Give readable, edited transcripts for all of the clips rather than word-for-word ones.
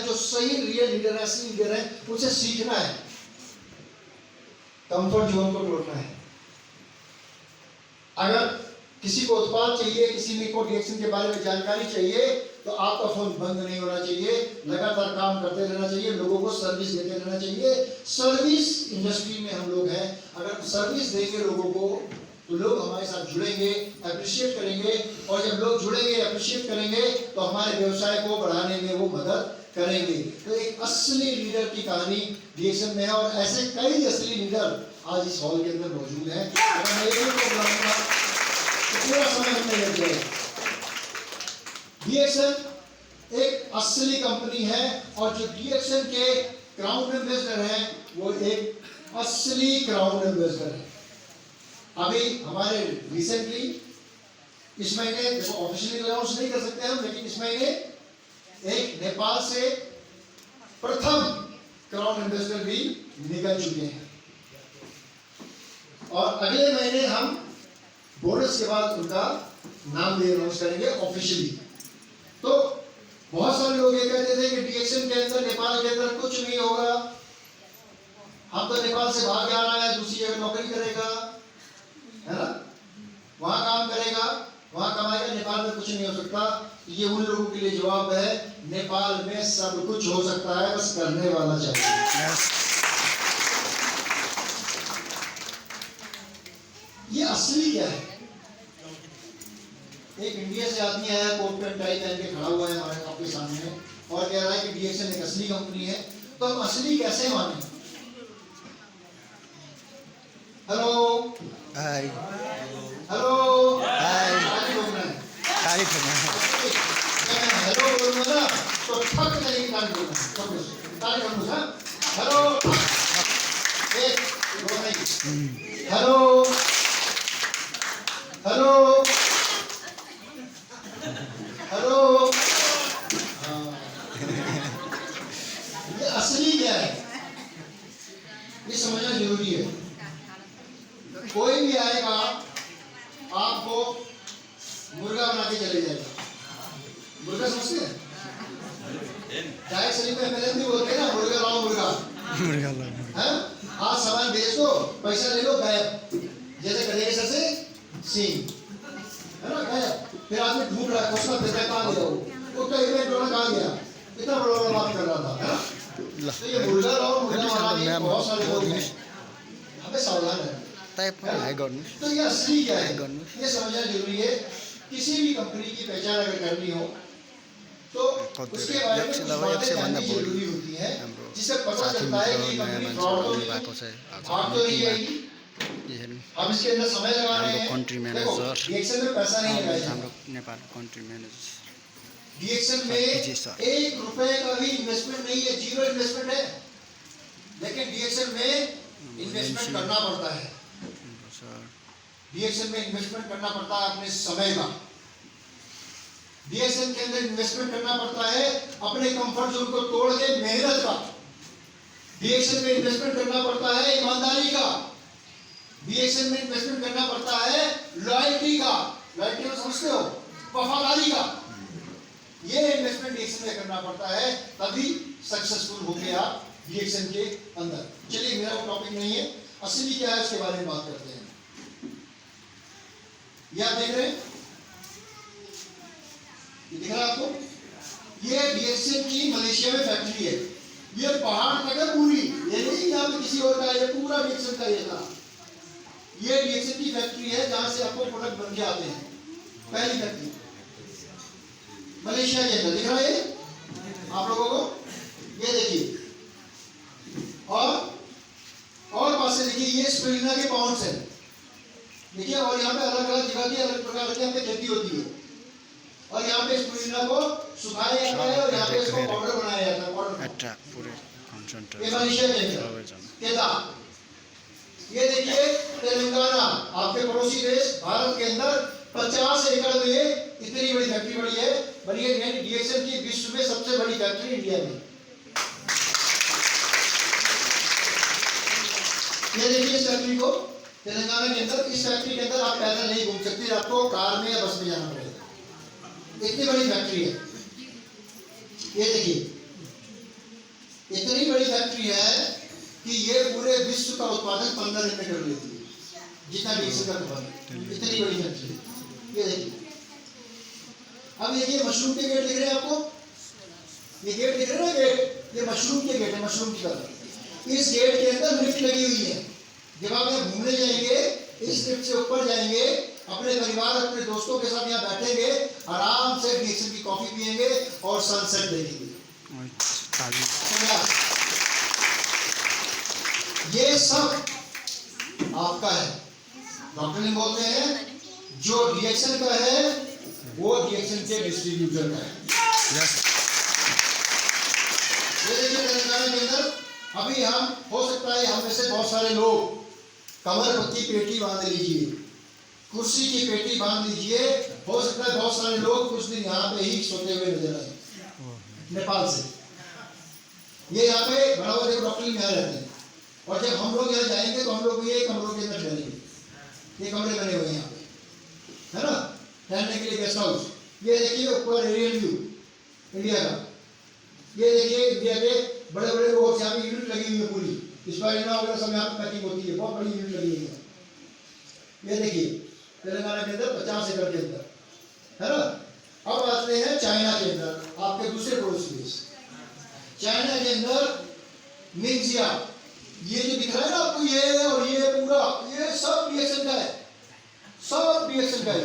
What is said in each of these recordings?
है, जो सही रियल लीडर है, असली लीडर है, उसे सीखना है, कंफर्ट जोन को तोड़ना है। अगर किसी को उत्पाद चाहिए, किसी को रिएक्शन के बारे में जानकारी चाहिए, तो आपका फोन बंद नहीं होना चाहिए, लगातार काम करते रहना चाहिए, लोगों को सर्विस देते रहना चाहिए। सर्विस इंडस्ट्री में हम लोग हैं, अगर सर्विस देंगे लोगों को तो लोग हमारे साथ जुड़ेंगे, अप्रिशिएट करेंगे, और जब लोग जुड़ेंगे, अप्रिशिएट करेंगे, तो हमारे व्यवसाय को बढ़ाने में वो मदद करेंगे। तो एक असली लीडर की कहानी डीएक्सन में है, और ऐसे कई असली लीडर आज इस हॉल के अंदर मौजूद हैं। अगर मैं एक को बुलाऊंगा तो पूरा समय हमें लग जाएगा। डीएक्सन एक असली कंपनी है, और जो डीएक्सन के क्राउन एम्बेसडर हैं वो एक असली क्राउन एम्बेसडर है। अभी हमारे रिसेंटली इस महीने, देखो ऑफिशियली अनाउंस नहीं कर सकते हम, लेकिन इस महीने एक नेपाल से प्रथम क्राउन एम्बेसडर भी निकल चुके हैं, और अगले महीने हम बोनस के बाद उनका नाम भी अनाउंस करेंगे ऑफिशियली। तो बहुत सारे लोग ये कहते थे कि डीएक्सन के अंदर, नेपाल के अंदर कुछ नहीं होगा, हम तो नेपाल से भाग आ रहा है, दूसरी जगह नौकरी करेगा, है ना, वहां काम करेगा, वहां कमाएगा, नेपाल में कुछ नहीं हो सकता। ये उन लोगों के लिए जवाब है, नेपाल में सब कुछ हो सकता है, बस करने वाला चाहिए। ये असली क्या है? एक इंडिया से आदमी आया, कोट पैंट टाई पहन के खड़ा हुआ है हमारे आपके सामने, और कह रहा है कि डीएक्सन एक असली कंपनी है। तो हम असली कैसे माने? हेलो हाय, हेलो हाय, ताली बोलना है, तारीफ है। हेलो बोलना ना तो ठक नहीं ताली बोलना है, ताली बोलना है, हेलो एक दो नहीं, हेलो हेलो हेलो। ये असली क्या है ये समझना जरूरी है। कोई भी आएगा आपको मुर्गा बना के चले जाएगा। मुर्गा समझते हैं? चाय शरीफ में एमएलए भी बोलते हैं ना, मुर्गा लाओ मुर्गा, मुर्गा लाओ, हैं? आज सामान बेच दो, पैसा ले लो, गायब। जैसे गधे सर से सींग, है ना, गायब। फिर आदमी ढूंढ रहा है, उसका पैसा कहाँ गया, वो कहीं में डोला कहाँ गया, इतना बड़ा बात कर रहा था, है ना? तो ये मुर्गा लाओ मुर्गा वाला बहुत सारे लोग हैं, हमें सावधान रहना। तो ये असली क्या है ये समझना जरूरी है। किसी भी कंपनी की पहचान अगर करनी हो तो उसके बारे में कुछ बातें जाननी जरूरी होती है, जिससे पता चलता है कि कंपनी फ्रॉड तो नहीं, भाग तो नहीं रहेगी। हम इसके अंदर समय लगा रहे हैं। कंट्री देखो मैनेजर डीएक्सन में पैसा नहीं लगाया, हम लोग नेपाल कंट्री मैनेजर डीएक्सन में 1 रुपए का भी इन्वेस्टमेंट नहीं है, जीरो इन्वेस्टमेंट है, लेकिन डीएक्सन में इन्वेस्टमेंट करना पड़ता है। डीएक्सन में इन्वेस्टमेंट करना पड़ता है अपने समय का, डीएक्सन के अंदर इन्वेस्टमेंट करना पड़ता है अपने कंफर्ट जोन को तोड़ के मेहनत का, डीएक्सन में इन्वेस्टमेंट करना पड़ता है ईमानदारी का, डीएक्सन में इन्वेस्टमेंट करना पड़ता है लॉयल्टी का, लॉयल्टी को समझते हो, वफादारी का, ये इन्वेस्टमेंट डीएक्सन में करना पड़ता है, तभी सक्सेसफुल होंगे आप डीएक्सन के अंदर। चलिए मेरा वो टॉपिक नहीं है, असली क्या है उसके बारे में बात करते हैं। ये आप देख रहे हैं, ये दिख रहा है आपको, ये डीएक्सन की मलेशिया में फैक्ट्री है। ये पहाड़ तक है पूरी, ये नहीं यहाँ पे किसी और का, ये पूरा डीएक्सन का ये था। ये डीएक्सन की फैक्ट्री है जहां से आपको प्रोडक्ट बन के आते हैं, पहली फैक्ट्री मलेशिया के अंदर। दिख रहा है ये आप लोगों को, ये देखिए, और पास से देखिए, ये स्पिरुलिना के पाउंड्स है, देखिए, और यहाँ पे अलग अलग जगह की अलग प्रकार की यहाँ पे खेती होती है, और यहाँ पे स्पिरुलिना को सुखाया जाता है और यहाँ पे इसको पाउडर बनाया जाता है, पाउडर पूरे ये मलेशिया के अंदर। ये देखिए तेलंगाना, आपके पड़ोसी देश भारत के अंदर 50 एकड़ में इतनी बड़ी फैक्ट्री बनी है। डीएक्सन की विश्व में सबसे बड़ी फैक्ट्री इंडिया में। ये देखिए इस फैक्ट्री को तेलंगाना के अंदर, इस फैक्ट्री के अंदर आप पैदल नहीं घूम सकते, आपको कार में या बस में जाना पड़ेगा, इतनी बड़ी फैक्ट्री है। ये देखिए है कि ये पूरे विश्व का उत्पादन 15 दिन में कर लेती है, जितना डीएक्सन का उत्पादन, इतनी बड़ी कंट्री है। ये देखिए, अब ये मशरूम के गेट दिख रहे हैं आपको, ये गेट दिख रहे हैं ना, गेट, ये मशरूम के गेट है, मशरूम की तरह। इस गेट के अंदर लिफ्ट लगी हुई है। जब आप यहाँ घूमने जाएंगे, इस लिफ्ट से ऊपर जाएंगे, अपने परिवार अपने दोस्तों के साथ यहाँ बैठेंगे, आराम से डीएक्सन की कॉफी पिएंगे और सनसेट देखेंगे। ये सब आपका है। डॉक्टर ने बोलते हैं जो डीएक्सन का है वो डीएक्सन के डिस्ट्रीब्यूटर का है। ये देखिए तेलंगाना के अंदर अभी हम, हो सकता है हम में से बहुत सारे लोग कमर की पेटी बांध लीजिए, कुर्सी की पेटी बांध लीजिए, हो सकता है बहुत सारे लोग कुछ दिन यहाँ पे ही सोते हुए नजर आए नेपाल से। ये यहाँ पे बड़ा हुआ देखो डॉक्टर यहाँ रहते हैं, और जब हम लोग यहाँ जाएंगे तो हम लोग ये कमरों के अंदर ठहरेंगे। ये कमरे बने हुए हैं यहाँ पे, है ना, ठहरने के लिए गेस्ट हाउस। ये देखिए ऊपर एरियल व्यू इंडिया का, ये देखिए इंडिया के बड़े बड़े रोड, यहाँ पे यूनिट लगी हुई है पूरी, स्पाइना वगैरह सब यहाँ पे पैकिंग होती है, बहुत बड़ी यूनिट लगी हुई है। ये देखिए तेलंगाना के अंदर 50 एकड़ के अंदर, है ना। अब आते हैं चाइना के अंदर, आपके दूसरे पड़ोसी देश चाइना के अंदर निंजिया, ये जो दिख रहा है ना आपको, ये और ये पूरा, ये सब डीएक्सन का है, सब डीएक्सन का है।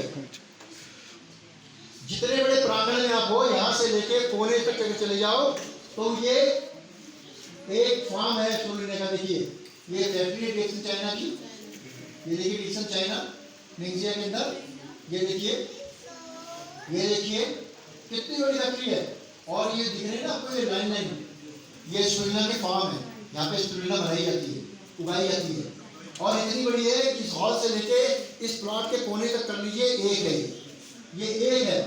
जितने बड़े प्रांगण में आप हो, यहाँ से लेके कोने तक चले जाओ, तो ये एक फार्म है इसको लेने का। देखिए ये फैक्ट्री है डीएक्सन चाइना की, ये देखिए डीएक्सन चाइना निंजिया के अंदर, ये देखिए कितनी बड़ी फैक्ट्री है। और ये दिख रहे हैं ना आपको, ये लाइन लाइन, ये स्पिरुलिना के फार्म है, यहाँ पे स्पिरुलिना बनाई जाती है, उगाई जाती है, और इतनी बड़ी है कि इस हॉल से लेके इस प्लॉट के कोने तक कर लीजिए, एक है ये एक है,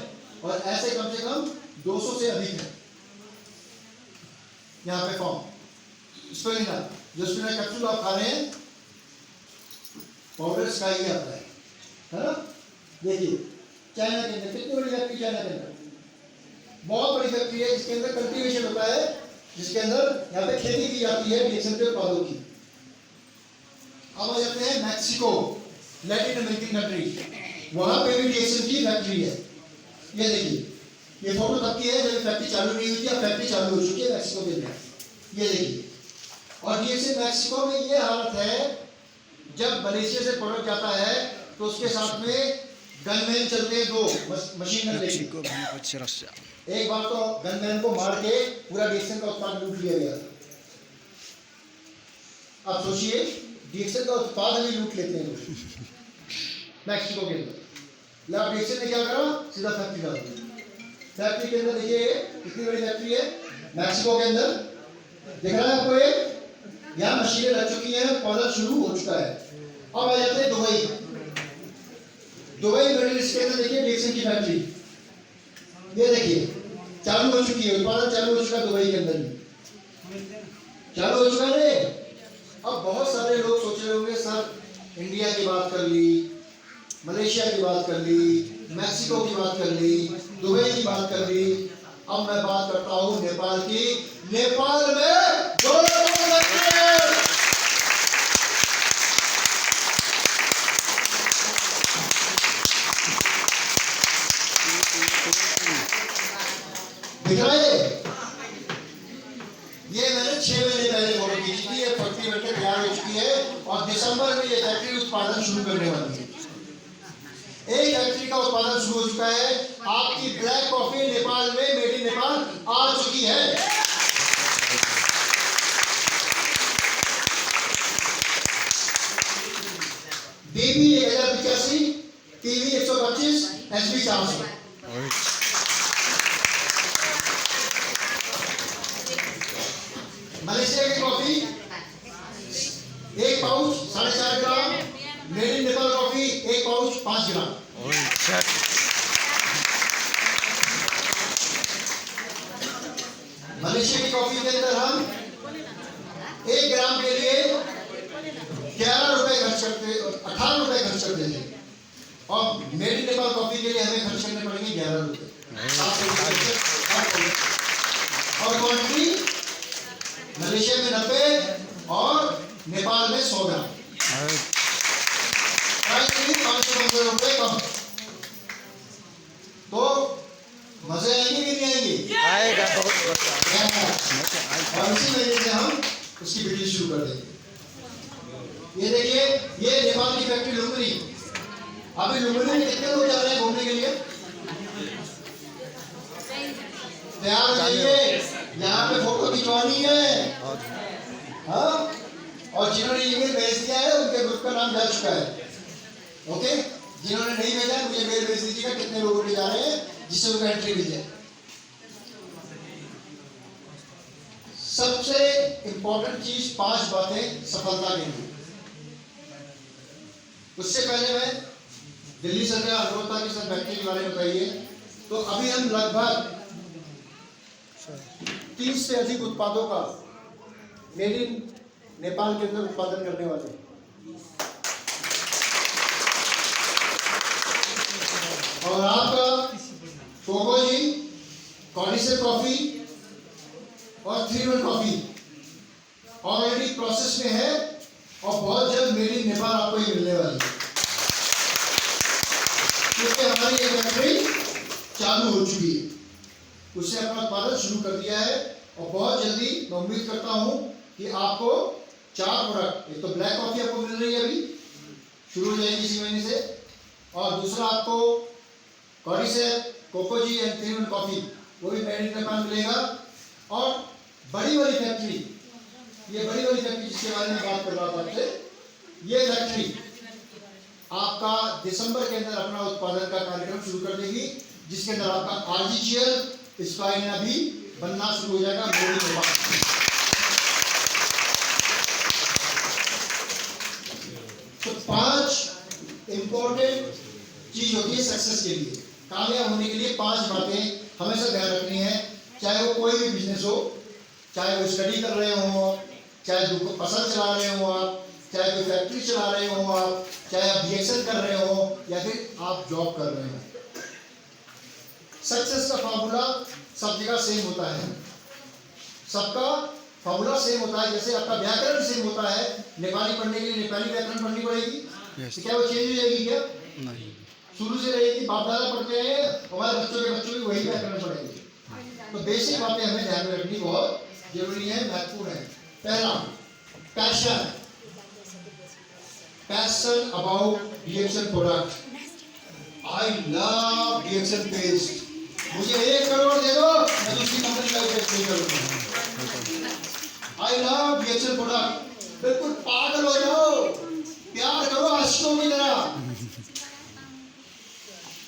और ऐसे कम से कम 200 से अधिक है यहाँ पे फॉर्म। स्पिरुलिना, जो स्पिरुलिना कैप्सूल आप खा रहे हैं, पाउडर का ही आता है ना। देखिए चाइना के अंदर कितनी बड़ी फैक्ट्री, चाइना के अंदर बहुत बड़ी फैक्ट्री है, जिसके अंदर कल्टीवेशन होता है, जिसके अंदर यहाँ पे खेती की जाती है डीएक्सन के उत्पादों की। अब आ जाते हैं मैक्सिको, लैटिन अमेरिकन कंट्री, वहां पे भी डीएक्सन की फैक्ट्री है। ये देखिए, ये फोटो तब की है जब फैक्ट्री चालू नहीं हुई थी, अब फैक्ट्री चालू हो चुकी है मैक्सिको के अंदर। ये देखिए, और डीएक्सन मैक्सिको में ये हालत है, जब मलेशिया से प्रोडक्ट जाता है तो उसके साथ में गनमैन चलते हैं, दो मशीन गन लेके। एक बार तो गनमैन को मार के पूरा डीएक्सन का उत्पाद लूट लिया गया। आप सोचिए, डीएक्सन का उत्पाद भी लूट लेते हैं लोग मैक्सिको के अंदर। लाभ डीएक्सन ने क्या करा, सीधा फैक्ट्री डाल दी। फैक्ट्री के अंदर देखिए कितनी बड़ी फैक्ट्री है मैक्सिको के अंदर, दिख रहा है आपको, एक यहाँ मशीनें लग चुकी हैं, पौधा शुरू हो चुका है। अब आ जाते हैं दुबई मिडिल ईस्ट के अंदर, देखिए डीएक्सन की फैक्ट्री, ये देखिए चालू हो चुकी है, उत्पादन चालू हो चुका है दुबई के अंदर भी, चालू हो चुका है। अब बहुत सारे लोग सोच रहे होंगे सर इंडिया की बात कर ली, मलेशिया की बात कर ली, मैक्सिको की बात कर ली, दुबई की बात कर ली, अब मैं बात करता हूं नेपाल की। नेपाल में दिख रहा है, ये मैंने 6 महीने पहले फोटो खींची थी, ये फैक्ट्री बनकर तैयार हो चुकी है, और दिसंबर में ये फैक्ट्री उत्पादन शुरू करने वाली है। एक फैक्ट्री का उत्पादन शुरू हो चुका है। आपकी ब्लैक कॉफी नेपाल में मेड इन नेपाल आ चुकी है। बीबी 1085, टीवी 125, एचपी 400। मलेशिया की कॉफी एक pouch 4.5 gram, made in Nepal coffee एक पाउच 5 ग्राम। मलेशिया की कॉफी के अंदर हम 1 ग्राम के लिए 11 रुपए खर्च करते, 18 रुपए खर्च करते हैं, और मेड इन नेपाल कॉफी के लिए हमें खर्च करने पड़ेंगे 11 रुपए। और क्वांटिटी मलेशिया में 90 और नेपाल में 100 ग्राम। और प्राइस भी 515 रुपए कम। तो मजे आएंगे कि नहीं आएंगे? आएगा, बहुत मजा आएगा। और इसी वजह से हम उसकी वीडियो शुरू कर देंगे। ये देखिए, ये नेपाल की फैक्ट्री लुम्बिनी। अभी लुम्बिनी में कितने लोग जा रहे हैं घूमने के लिए? तैयार हो जाइए, यहाँ पे फोटो खिंचवानी है। हाँ, और जिन्होंने ईमेल भेज दिया है उनके ग्रुप का नाम जा चुका है। ओके, जिन्होंने नहीं भेजा है मुझे मेल भेज दीजिएगा कितने लोगों के जा रहे हैं, जिससे उनका एंट्री मिल जाए। सबसे इंपॉर्टेंट चीज 5 बातें सफलता के लिए। उससे पहले मैं दिल्ली सरकार अनुरोध था कि सर फैक्ट्री के बारे में बताइए। तो अभी हम लगभग 30 से अधिक उत्पादों का मेड इन नेपाल के अंदर उत्पादन करने वाले हैं। और आपका कोको जी, कॉर्डिसेप कॉफी और 3-1 कॉफी ऑलरेडी प्रोसेस में है और बहुत जल्द मेड इन नेपाल आपको ये मिलने वाली है, क्योंकि हमारी ये फैक्ट्री चालू हो चुकी है। उससे अपना उत्पादन शुरू कर दिया है और बहुत जल्दी मैं उम्मीद करता हूं कि आपको 4 प्रोडक्ट, एक तो ब्लैक कॉफी आपको मिल रही है अभी, शुरू हो जाएगी इसी महीने से, और दूसरा आपको कॉर्डिसेप, कोको जी एंड 3-1 कॉफी वो भी मेड इन नेपाल मिलेगा। और बड़ी वाली फैक्ट्री, ये बड़ी वाली फैक्ट्री जिसके बारे में बात कर रहा था आपसे, ये फैक्ट्री आपका दिसंबर के अंदर अपना उत्पादन का कार्यक्रम शुरू कर देगी, जिसके अंदर आपका आर्टिफिशियल स्पाइना भी बनना शुरू हो जाएगा मेड इन नेपाल। तो 5 इंपॉर्टेंट चीज होती है सक्सेस के लिए, कामयाब होने के लिए 5 बातें हमेशा ध्यान रखनी है। चाहे वो कोई भी बिजनेस हो, चाहे वो स्टडी कर रहे हो, चाहे फसल चला रहे हो आप, चाहे कोई फैक्ट्री चला रहे हो आप, चाहे आप बीएसएन कर रहे हो या फिर आप जॉब कर रहे हो। सक्सेस का फार्मूला सब जगह सेम होता है, सबका फार्मूला सेम होता है। जैसे आपका व्याकरण सेम होता है, नेपाली पढ़ने के लिए नेपाली व्याकरण पढ़नी पड़ेगी। तो क्या वो चेंज हो जाएगी क्या? नहीं, शुरू से रहेगी, बाप दादा पढ़ते हैं, हमारे बच्चों के बच्चों भी वही व्याकरण पढ़ेंगे। तो बेसिक बातें हमें ध्यान में रखनी बहुत जरूरी है, महत्वपूर्ण है। पहला, passion, passion about DXL product. I love DXL paste, मुझे 1 करोड़ दे दो, मैं दूसरी कंपनी का पेस्ट नहीं करूंगा। आई लव डीएक्सएल प्रोडक्ट, बिल्कुल पागल हो जाओ, प्यार करो आशिकों की तरह,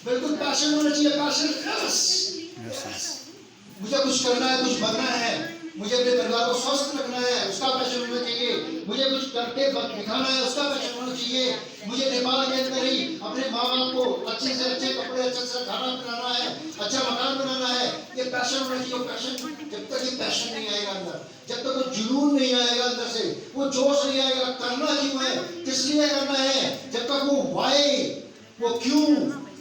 बिल्कुल पैशन होना चाहिए। पैशन, मुझे कुछ करना है, कुछ बनना है, मुझे अपने परिवार को स्वस्थ रखना है, उसका पैशन होना चाहिए। मुझे कुछ करके दिखाना है, उसका पैशन होना चाहिए। मुझे नेपाल के अंदर ही अपने माँ बाप को अच्छे से अच्छे कपड़े, अच्छे से खाना बनाना है, अच्छा मकान बनाना है, ये पैशन होना चाहिए। पैशन, जब तक ये पैशन नहीं आएगा अंदर, जब तक वो जुनून नहीं आएगा अंदर से, वो जोश नहीं आएगा, करना क्यों है, किस लिए करना है, जब तक वो वाई, वो क्यों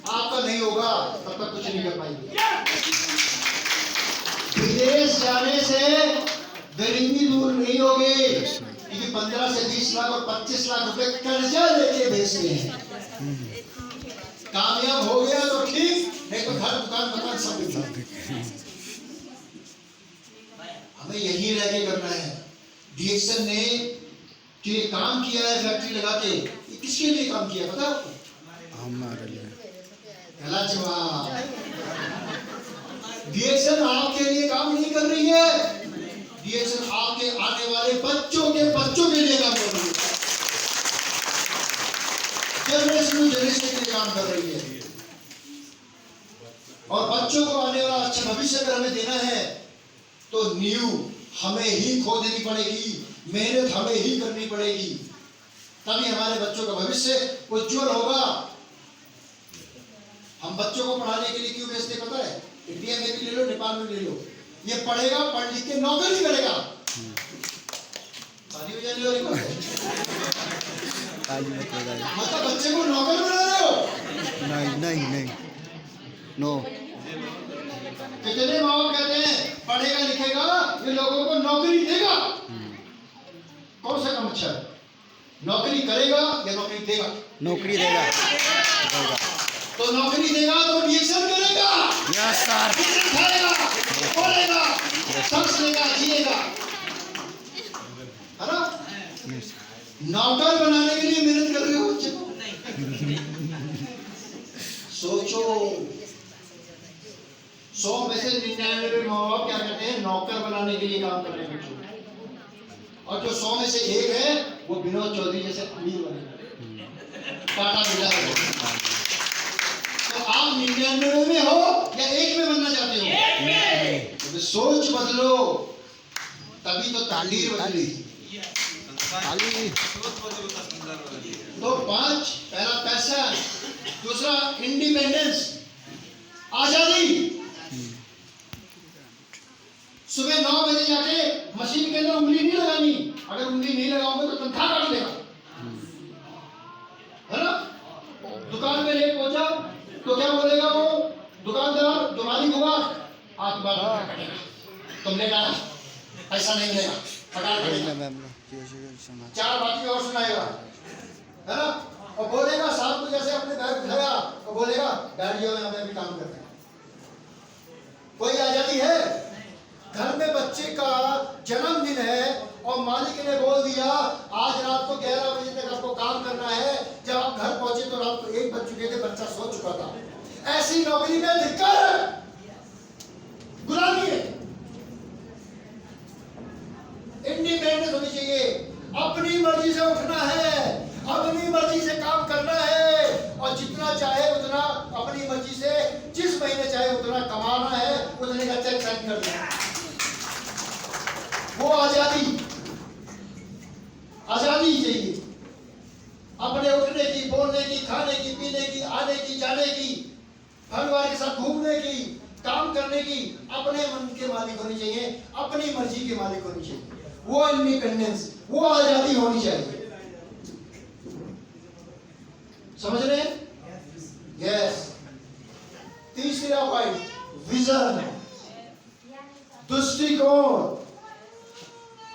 आपका नहीं होगा, तब तक कुछ नहीं कर पाएंगे। विदेश जाने से गरीबी दूर नहीं होगी, क्योंकि 15 से 20 लाख और 25 लाख रुपए कर्जा लेके भेजते हैं। कामयाब हो गया तो ठीक, नहीं तो घर दुकान मकान सब बिक। हमें यही रह के करना है। डीएक्सएल ने जो ये काम किया है फैक्ट्री लगा के, ये किसके लिए काम किया पता है आपको? हमारे लिए। डीएक्सएल आपके लिए काम नहीं कर रही है, डीएक्सएल आपके आने वाले बच्चों के लिए काम कर रही है, जनरेशन के लिए काम कर रही है। और बच्चों को आने वाला अच्छा भविष्य अगर हमें देना है तो नींव हमें ही खो देनी पड़ेगी, मेहनत हमें ही करनी पड़ेगी, तभी हमारे बच्चों का भविष्य उज्जवल होगा। हम बच्चों को पढ़ाने के लिए क्यों भेजते पता है? इंडिया में भी ले लो, नेपाल में ले लो, ये पढ़ेगा, पढ़ लिख के नौकरी करेगा। मतलब बच्चे को नौकर बना रहे हो? नहीं, नो। कितने माँ बाप कहते हैं पढ़ेगा लिखेगा फिर लोगों को नौकरी देगा। कौन सा काम अच्छा है? नौकरी करेगा या नौकरी देगा? नौकरी देगा देगा। तो नौकरी देगा तो रिएक्शन करेगा, यस सर। खाएगा, बोलेगा, सांस लेगा, जिएगा, है ना? नौकर बनाने के लिए मेहनत कर रहे हो बच्चे को। सोचो, 100 में से 99 माँ बाप क्या कहते हैं? नौकर बनाने के लिए काम कर रहे हैं बच्चों। और जो 100 में से एक है वो विनोद चौधरी जैसे अमीर बनेगा, टाटा बिरला बनेगा। तो आप 99 में हो या एक में बनना चाहते हो? तो सोच बदलो, तभी तो तालीर बदली। तो 5, पहला पैसा, दूसरा इंडिपेंडेंस, आजादी। सुबह 9 बजे जाके मशीन के अंदर उंगली नहीं लगानी, अगर उंगली नहीं लगाओगे तो तनख्वाह काट देगा, है ना? दुकान में लेट पहुंचा तो क्या बोलेगा वो दुकानदार, जो मालिक होगा, आपकी बात करेगा, तुम लेट आना, पैसा नहीं मिलेगा, पगार करेगा, 4 बातें और सुनाएगा, है ना? और बोलेगा साथ में जैसे अपने बैग उठाया और बोलेगा गाड़ियों में हमें भी काम करते हैं। कोई आजादी है? घर में बच्चे का जन्मदिन है और मालिक ने बोल दिया आज रात को 11 बजे तक आपको काम करना है। जब आप घर पहुंचे तो रात को 1 बज चुके थे, बच्चा सो चुका था। ऐसी नौकरी में धिक्कार है, गुलामी है। इंडिपेंडेंस होनी चाहिए, अपनी मर्जी से उठना है, अपनी मर्जी से काम करना है और जितना चाहे उतना अपनी मर्जी से, जिस महीने चाहे उतना कमाना है, उतने का चेक साइन कर देना। वो आजादी, आजादी चाहिए, अपने उठने की, बोलने की, खाने की, पीने की, आने की, जाने की, परिवार के साथ घूमने की, काम करने की, अपने मन के मालिक होनी चाहिए, अपनी मर्जी के मालिक होनी चाहिए। वो इंडिपेंडेंस, वो आजादी होनी चाहिए। समझ रहे हैं? यस। तीसरा पॉइंट, विजन, दृष्टिकोण,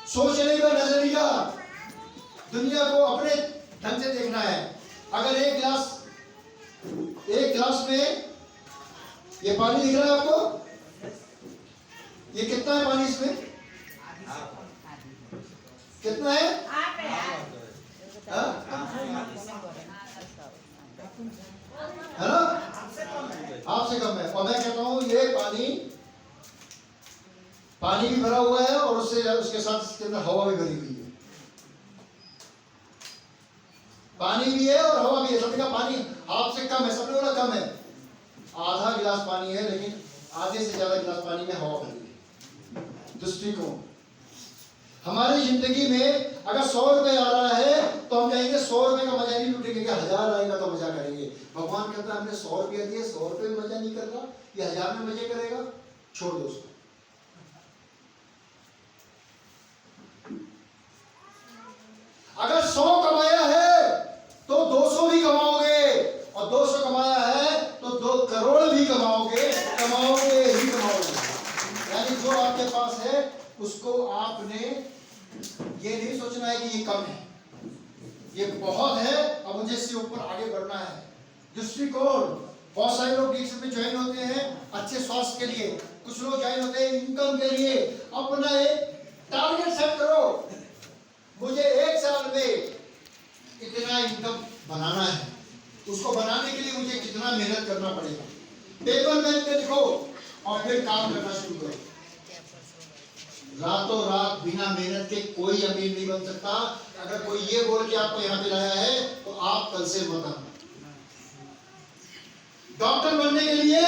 सोचने का नजरिया, दुनिया को अपने ढंग से देखना है। अगर एक गिलास में ये पानी दिख रहा है आपको, ये कितना है पानी इसमें? कितना है? है ना? आपसे कम है। और मैं कहता हूं ये पानी भी भरा हुआ है और उसके साथ इसके अंदर हवा भी भरी हुई है। पानी भी है और हवा भी है। सबने कहा पानी आपसे कम है, सबने बोला कम है। आधा गिलास पानी है लेकिन आधे से ज्यादा गिलास पानी में हवा भरी है। दृष्टिकोण, हमारी जिंदगी में अगर 100 रुपए आ रहा है तो हम कहेंगे 100 रुपए का मजा नहीं लूटेंगे, 1000 आएगा तो मजा करेंगे। भगवान कहता है हमने 100 रुपया दिए, 100 रुपए में मजा नहीं कर रहा, ये 1000 में मजे करेगा, छोड़ दो उसको। अगर 100 कमाया है तो 200 भी कमाओगे और 200 कमाया है तो 2 करोड़ भी कमाओगे ही कमाओगे। यानी जो आपके पास है उसको आपने ये नहीं सोचना है कि ये कम है, ये बहुत है और मुझे इससे ऊपर आगे बढ़ना है। दृष्टिकोण, बहुत सारे लोग डीएक्स में ज्वाइन होते हैं अच्छे स्वास्थ्य के लिए, कुछ लोग ज्वाइन होते हैं इनकम के लिए। अपना एक टारगेट सेट करो, मुझे 1 साल में इतना इनकम बनाना है, उसको बनाने के लिए मुझे कितना मेहनत करना पड़ेगा। पेपर पेन पे लिखो और फिर काम करना शुरू करो। रातों रात बिना मेहनत के कोई अमीर नहीं बन सकता। अगर कोई ये बोल के आपको यहाँ पे लाया है तो आप कल से मत आना। डॉक्टर बनने के लिए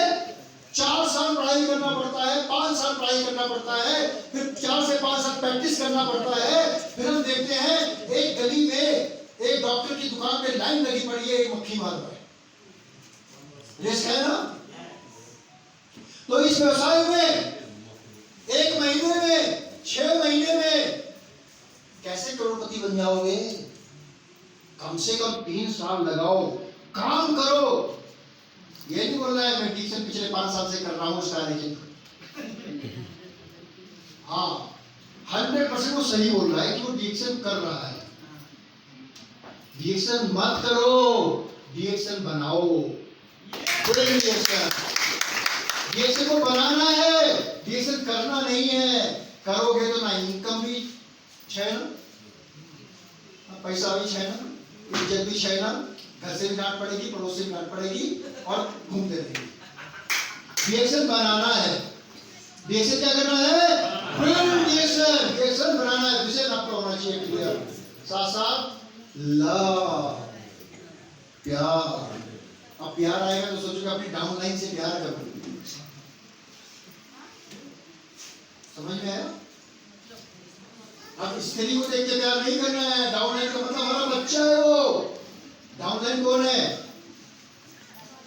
4 साल पढ़ाई करना पड़ता है, 5 साल पढ़ाई करना पड़ता है, फिर 4 से 5 साल प्रैक्टिस करना पड़ता है। फिर हम देखते हैं एक गली में एक डॉक्टर की दुकान पे लाइन लगी पड़ी है, एक मक्खी मार रहा है। रिस्क है ना? तो इस व्यवसाय में 1 महीने में, 6 महीने में कैसे करोड़पति बन जाओगे? कम से कम 3 साल लगाओ, काम करो। ये नहीं बोल रहा है मैं टीचर पिछले 5 साल से कर रहा हूं, उसका नहीं। हाँ 100% वो सही बोल रहा है कि वो डिएक्शन कर रहा है। डिएक्शन मत करो, डिएक्शन बनाओ। डिएक्शन को बनाना है, डिएक्शन करना नहीं है। करोगे तो ना इनकम भी है ना, पैसा भी है ना, इज्जत भी है ना, घर से भी डांट पड़ेगी, पड़ोस से भी डांट पड़ेगी और घूमते रहेंगे। डिएक्शन बनाना है। डिएक्शन क्या करना है? डिएक्शन बनाना है। विषय आपका होना चाहिए क्लियर। साथ साथ लव, प्यार। अब प्यार आएगा तो सोचोगे अपनी डाउन लाइन से प्यार करो। समझ में आया? अब स्त्री को देख के प्यार नहीं करना है। डाउन लाइन का मतलब हमारा बच्चा है। वो डाउन लाइन कौन है?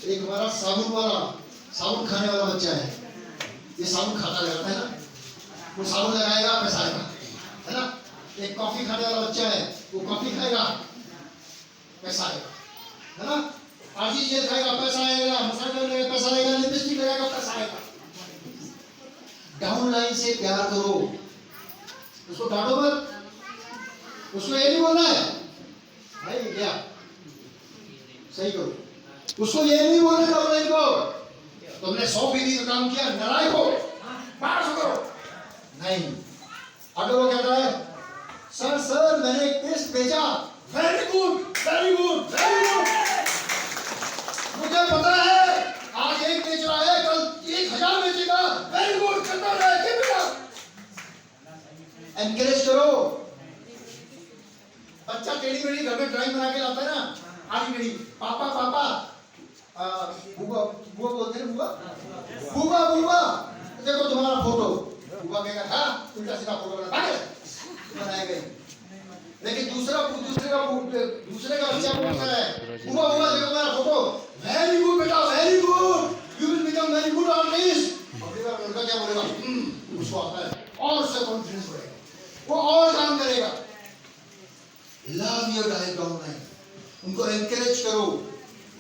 एक हमारा साबुन वाला, साबुन खाने वाला बच्चा है। ये साबुन खाता रहता है ना, वो साबुन लगाएगा पैसा आएगा, है ना। एक कॉफी खाने वाला बच्चा है, वो कॉफी खाएगा पैसा आएगा, है ना। आजी ये खाएगा पैसा आएगा, मसाला लगाएगा पैसा आएगा, लिपस्टिक लगाएगा पैसा आएगा। डाउन लाइन से प्यार करो, उसको डांटो मत। उसको ये नहीं बोलना है भाई क्या सही करो, उसको ये नहीं बोलना डाउन लाइन को तुमने 100% का काम किया, नालायक हो, बाहर से करो नहीं। अगर वो कहता है सर मैंने एक टेस्ट भेजा, very good very good very good, मुझे पता है आज 1 बेच रहा है, कल 1000 बेचेगा, वेरी गुड करता रहे, keep it up। एनकरेज करो। बच्चा टेढ़ी मेढ़ी घर में ड्राइंग बना के लाता है ना, आधी टेढ़ी, पापा पापा बुआ बुआ बोलते हैं, बुआ बुआ बुआ देखो तुम्हारा फोटो। बुआ कहेगा हाँ उल्टा सीधा फोटो बनाएगा। लेकिन दूसरे का बच्चा बोलता है बुआ बुआ देखो मेरा फोटो, वेरी गुड बेटा very good, you will become very good artist. और फिर लड़का क्या बोलेगा? उसको आता है और उससे कॉन्फिडेंस बढ़ेगा, वो और काम करेगा। लव योर डाउन लाइन, उनको एनकरेज करो,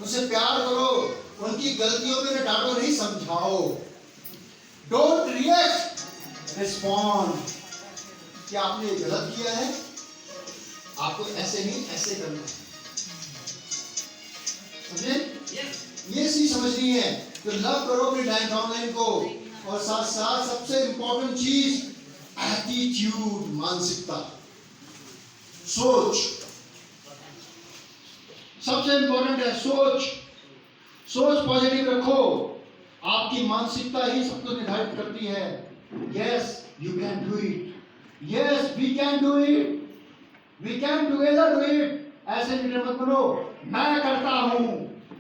उनसे प्यार करो, उनकी गलतियों में डांटो नहीं, समझाओ। Don't react, respond. क्या आपने गलत किया है, आपको ऐसे नहीं ऐसे करना है, समझे? ये चीज समझनी है। तो लव करो अपनी डाउन लाइन को, और साथ साथ सबसे इंपॉर्टेंट चीज एटीट्यूड, मानसिकता, सोच सबसे इंपॉर्टेंट है। सोच पॉजिटिव रखो। आपकी मानसिकता ही सब कुछ निर्धारित करती है। Yes you can do it, yes we can do it, we can together do it. ऐसे लीडर मत बनो, मैं करता हूं,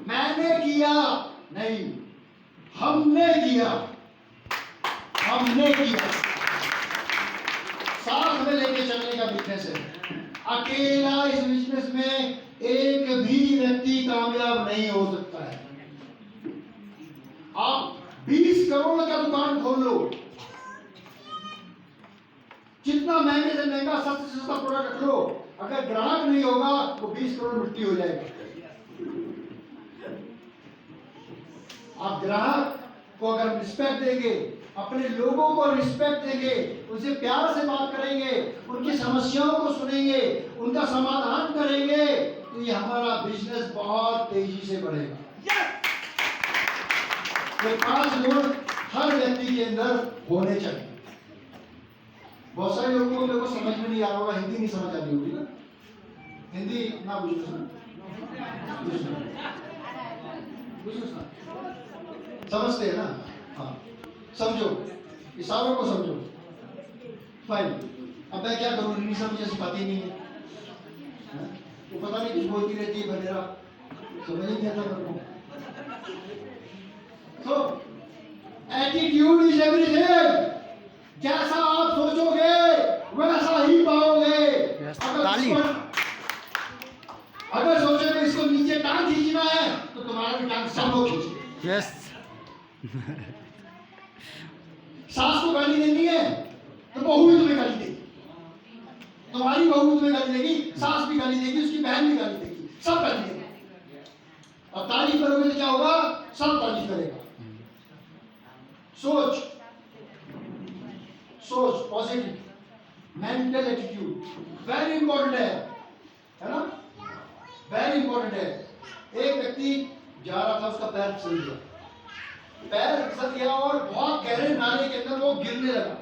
मैंने किया नहीं, हमने किया, साथ में लेके चलने का बिजनेस है। अकेला इस बिजनेस में एक भी व्यक्ति कामयाब नहीं हो सकता है। आप 20 करोड़ का दुकान खोल लो, जितना महंगे से महंगा सस्ता से सस्ता प्रोडक्ट रख लो, अगर ग्राहक नहीं होगा तो 20 करोड़ मिट्टी हो जाएगा। आप ग्राहक को अगर रिस्पेक्ट देंगे, अपने लोगों को रिस्पेक्ट देंगे, उनसे प्यार से बात करेंगे, उनकी समस्याओं को सुनेंगे, उनका समाधान करेंगे, तो ये हमारा बिजनेस बहुत तेजी से बढ़ेगा। ये 5 गुण हर व्यक्ति के अंदर होने चाहिए। बहुत सारे लोगों को देखो समझ में नहीं आ रहा होगा, हिंदी नहीं समझ आती होगी ना, हिंदी ना बुझो समझते हैं ना, हाँ समझो, इशारों को समझो, फाइन। अब मैं क्या करूँ, नहीं समझ सिखाती नहीं है, वो पता नहीं कुछ बोलती रहती है बनेरा, समझ नहीं आता मेरे को। तो एटीट्यूड इज एवरीथिंग। जैसा आप सोचोगे वैसा ही पाओगे। अगर सोचोगे इसको नीचे टांग खींचना है तो तुम्हारा भी टांग सब लोग खींचेंगे। यस सास को गाली देनी है तो बहू भी तुम्हें गाली देगी, तुम्हारी बहू तुम्हें गाली देगी, सास भी गाली देगी, उसकी बहन भी गाली देगी, सब गाली देगी। और तारीफ करोगे तो क्या होगा, सब तारीफ करेगा। सोच positive, mental attitude very important है ना, वेरी इंपॉर्टेंट है। एक व्यक्ति जा रहा था, उसका पैर फिसल गया, पैर फिसल गया और बहुत गहरे नाले के अंदर वो गिरने लगा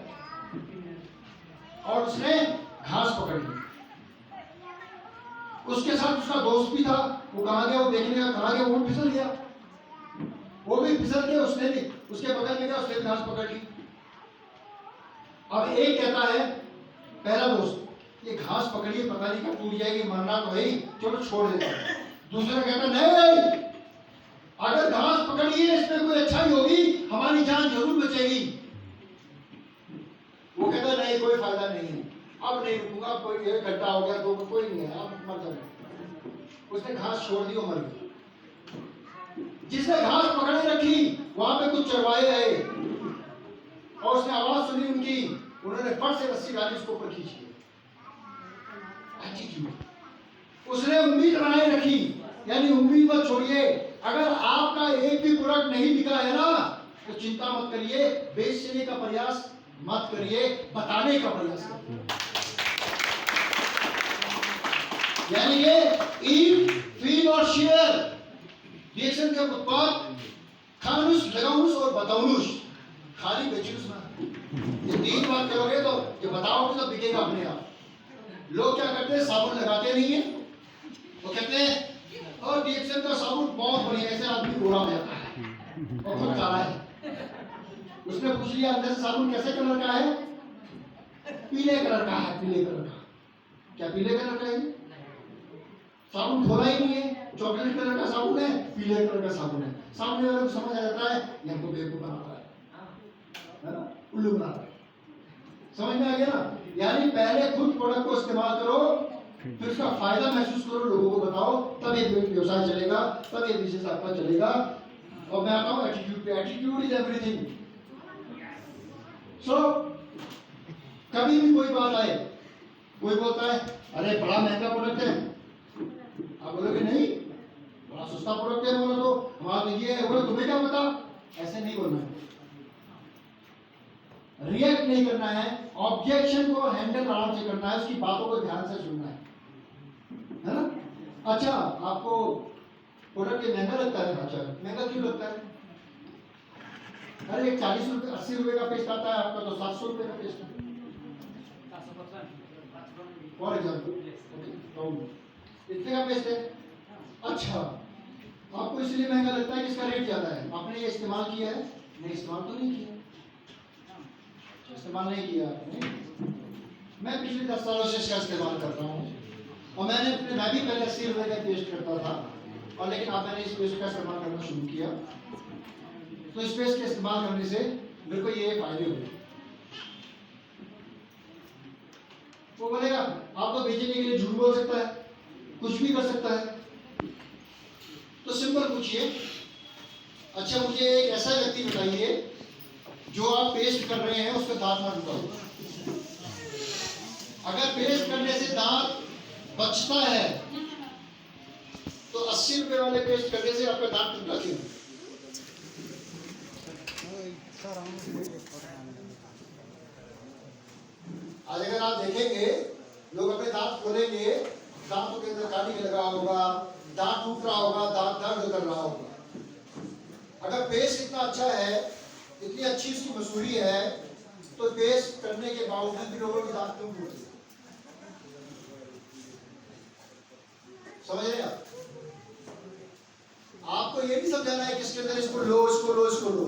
और उसने घास पकड़ ली। उसके साथ उसका दोस्त भी था, वो कहाँ गया, वो देखने गया, कहाँ गया, वो फिसल गया, वो भी फिसल गया, उसने भी उसके बगल में गया, उसने भी घास पकड़ ली। अब एक कहता है, पहला दोस्त, ये घास पकड़िए, पता नहीं कब टूट जाएगी, मरना तो है ही, चलो छोड़ देता है। दूसरा कहता नहीं, अगर घास पकड़िए इसमें कोई अच्छाई होगी, हमारी जान जरूर बचेगी। वो कहता नहीं, कोई फायदा नहीं है, अब नहीं रुकूंगा, कोई 1 घंटा हो गया, 2 कोई नहीं है, अब मर जाए। उसने घास छोड़ दी और मर गया। जिसने घास पकड़े रखी, वहां पे कुछ चरवाहे आए और उसने आवाज सुनी उनकी, उन्होंने फट से रस्सी डाली, उसको ऊपर खींच लिया। उसने उम्मीद बनाए रखी, यानी उम्मीद मत छोड़िए। अगर आपका एक भी प्रोडक्ट नहीं बिका है ना, तो चिंता मत करिए, बेचने का प्रयास मत करिए, बताने का प्रयास करिए। यानी कि ईट, फील और शेयर, रिएक्शन के उत्पाद खानुस, लगाउनुस और बताउनुस, खाली बेचनुस ना। ये 3 बात करोगे तो ये बताओगे तो बिकेगा अपने आप। लोग क्या करते हैं, साबुन लगाते नहीं है, वो कहते हैं और रिएक्शन का साबुन बहुत बढ़िया, ऐसे आदमी गोरा हो जाता है और खुद काला है। उसने पूछ लिया अंदर से साबुन कैसे कलर का है, पीले कलर का है, पीले कलर का। क्या पीले कलर का है? साबुन खोला ही नहीं है, चॉकलेट कलर का साबुन है, पीले कलर का साबुन है। सामने वाले को समझ आ जाता है ये हमको बेवकूफ बना रहा है ना, उल्लू बना रहा है। समझ में आ गया ना? यानी पहले खुद प्रोडक्ट को इस्तेमाल करो, फिर उसका फायदा महसूस करो, लोगों को बताओ, तब ये व्यवसाय चलेगा, तब ये बिजनेस आपका चलेगा। और मैं आता हूँ एटीट्यूड पे। Attitude is everything. सो कभी भी कोई बात आए, कोई बोलता है अरे बड़ा महंगा प्रोडक्ट है, आप बोलोगे नहीं बड़ा सस्ता प्रोडक्ट है, बोलो तो हमारा ये है, बोलो तुम्हें क्या पता, ऐसे नहीं बोलना है, रिएक्ट नहीं करना है, ऑब्जेक्शन को हैंडल आराम से करना है, उसकी बातों को ध्यान से सुनना है ना। अच्छा, आपको प्रोडक्ट ये महंगा लगता है, अच्छा महंगा क्यों लगता है? अरे एक 40 रुपए 80 रुपए का पेस्ट आता है, आपका तो 700 रुपए का पेस्ट है फॉर एग्जाम्पल, इतने का पेस्ट है। अच्छा, आपको इसलिए महंगा लगता है कि इसका रेट ज्यादा है, आपने ये इस्तेमाल किया है? नहीं, इस्तेमाल तो नहीं किया, इस्तेमाल नहीं किया आपने। मैं पिछले 10 सालों से इसका इस्तेमाल कर रहा हूँ और मैं भी पहले 80 रुपए का पेस्ट करता था, और लेकिन अब मैंने इस पेस्ट का इस्तेमाल करना शुरू किया, तो इस पेस्ट के इस्तेमाल करने से मेरे को ये फायदे हुए। वो बोलेगा आपको बेचने के लिए झूठ बोल सकता है, कुछ भी कर सकता है, तो सिंपल पूछिए, अच्छा मुझे एक ऐसा व्यक्ति बताइए जो आप पेस्ट कर रहे हैं उसका दांत ना टूटा हो। अगर पेस्ट करने से दांत बचता है तो 80 रुपए वाले पेस्ट करने से आपका दांत टूटा क्यों? आज अगर आप देखेंगे लोग अपने दांत खोलेंगे, दांतों के अंदर काली लगा होगा, दांत टूट रहा होगा, दांत दर्द कर रहा होगा। अगर पेस्ट इतना अच्छा है, इतनी अच्छी उसकी मशहूरी है, तो पेस्ट करने के बावजूद भी लोगों के दांत क्यों टूटते? समझ रहे आप? आपको ये नहीं समझाना है कि इसके अंदर इसको लो, इसको लो, इसको लो।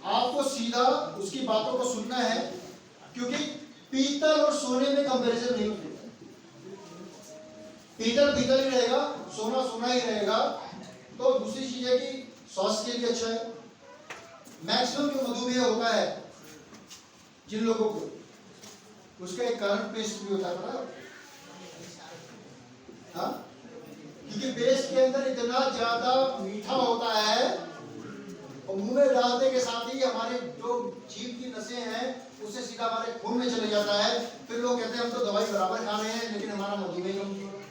आपको सीधा उसकी बातों को सुनना है, क्योंकि पीतल और सोने में कंपैरिजन नहीं होता। पीतल पीतल ही रहेगा, सोना सोना ही रहेगा। तो दूसरी चीज है कि स्वास्थ्य के लिए अच्छा है। मैक्सिमम जो मधुमेह होता है जिन लोगों को, उसका एक कारण पेस्ट भी होता है, पता है? हाँ, क्योंकि पेस्ट के अंदर इतना ज्यादा मीठा होता है और मुंह में डालने के साथ ही हमारे जो जीभ की नसें हैं उससे सीधा हमारे खून में चले जाता है। फिर लोग कहते हैं हम तो दवाई बराबर खा रहे हैं लेकिन हमारा मधुमेह कमजोर है,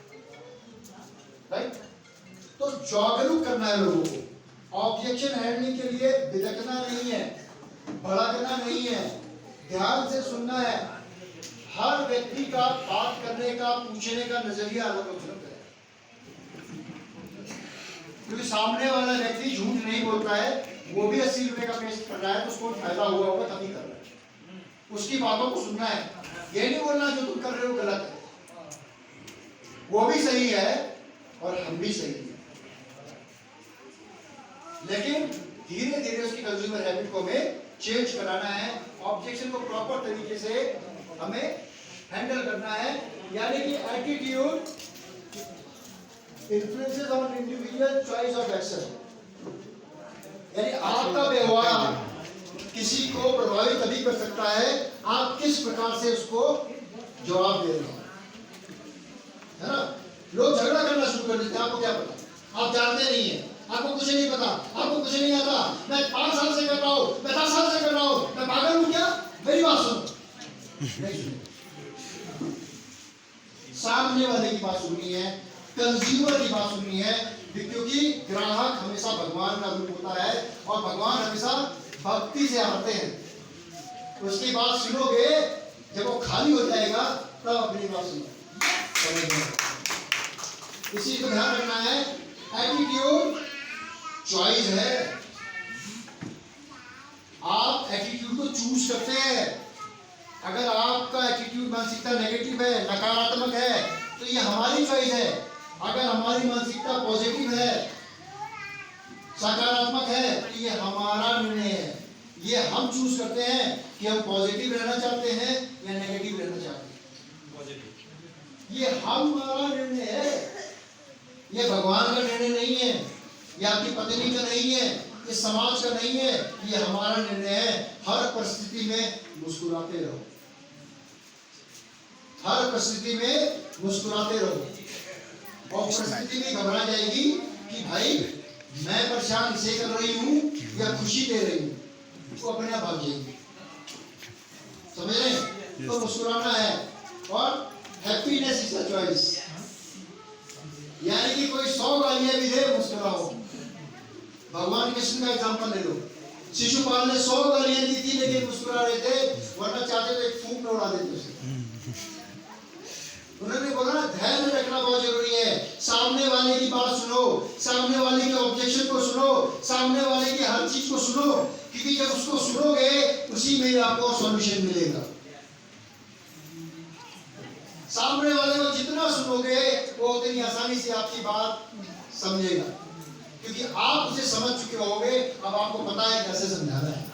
राइट? तो जागरूक करना है लोगों को। ऑब्जेक्शन हैंडलिंग के लिए बिदकना नहीं है, भड़कना नहीं है, ध्यान से सुनना है। हर व्यक्ति का बात करने का, पूछने का नजरिया अलग अलग है, क्योंकि सामने वाला व्यक्ति झूठ नहीं बोलता है। वो भी 80 रुपए का पेस्ट कर रहा है तो उसको फायदा हुआ होगा तभी कर रहा है। उसकी बातों को सुनना है, ये नहीं बोलना जो तुम कर रहे हो गलत है। वो भी सही है और हम भी सही है, लेकिन धीरे धीरे उसकी कंज्यूमर हैबिट को हमें चेंज कराना है। ऑब्जेक्शन को प्रॉपर तरीके से हमें हैंडल करना है, यानी कि attitude influences on individual choice of action. यानी आपका व्यवहार किसी को प्रभावित तभी कर सकता है आप किस प्रकार से उसको जवाब दे रहे हो, है ना। लोग झगड़ा करना शुरू कर देते हैं, आपको क्या पता, आप जानते नहीं है, आपको कुछ नहीं पता, आपको कुछ नहीं आता। मैं 5 साल से कर रहा हूं, मैं 10 साल से कर रहा हूं, मैं पागल हूं क्या? मेरी बात सुनो, नहीं सुनो। सामने वाले की बात सुननी है, कंज्यूमर की बात सुननी है, क्योंकि ग्राहक हमेशा भगवान का रूप होता है और भगवान हमेशा भक्ति से आते हैं। उसकी बात सुनोगे, जब वो खाली हो जाएगा तब अपनी बात सुनो। इसी को ध्यान रखना है। एटीट्यूड चॉइस है, आप एटीट्यूड को चूज करते हैं। अगर आपका एटीट्यूड मानसिकता नेगेटिव है, नकारात्मक है, तो ये हमारी चॉइस है। अगर हमारी मानसिकता पॉजिटिव है, सकारात्मक है, तो ये हमारा निर्णय है। ये हम चूज करते हैं कि हम पॉजिटिव रहना चाहते हैं या नेगेटिव रहना चाहते हैं। ये हमारा निर्णय है, ये भगवान का निर्णय नहीं है, ये आपकी पत्नी का नहीं है, ये समाज का नहीं है, ये हमारा निर्णय है। हर परिस्थिति में मुस्कुराते रहो, हर परिस्थिति में मुस्कुराते रहो, और परिस्थिति भी घबरा जाएगी कि भाई मैं परेशान इसे कर रही हूं या खुशी दे रही हूं, वो अपने आप भाग जाएगी। समझ रहे हैं? तो मुस्कुराना है, और हैप्पीनेस इज अ चॉइस। यानी कि कोई 100 गालियां भी दे, मुस्कुराओ। भगवान कृष्ण का एग्जांपल ले लो। शिशुपाल ने 100 गालियां दी थी लेकिन मुस्कुरा रहे थे, वरना चाहते तो एक फूंक में उड़ा देते उसे। उन्होंने बोला ना, धैर्य रखना बहुत जरूरी है। सामने वाले की बात सुनो, सामने वाले के ऑब्जेक्शन को सुनो, सामने वाले की हर चीज को सुनो, क्योंकि जब उसको सुनोगे उसी में आपको सॉल्यूशन मिलेगा। सामने वाले को जितना सुनोगे वो उतनी आसानी से आपकी बात समझेगा, क्योंकि आप उसे समझ चुके होगे। अब आपको पता है कैसे समझाना है,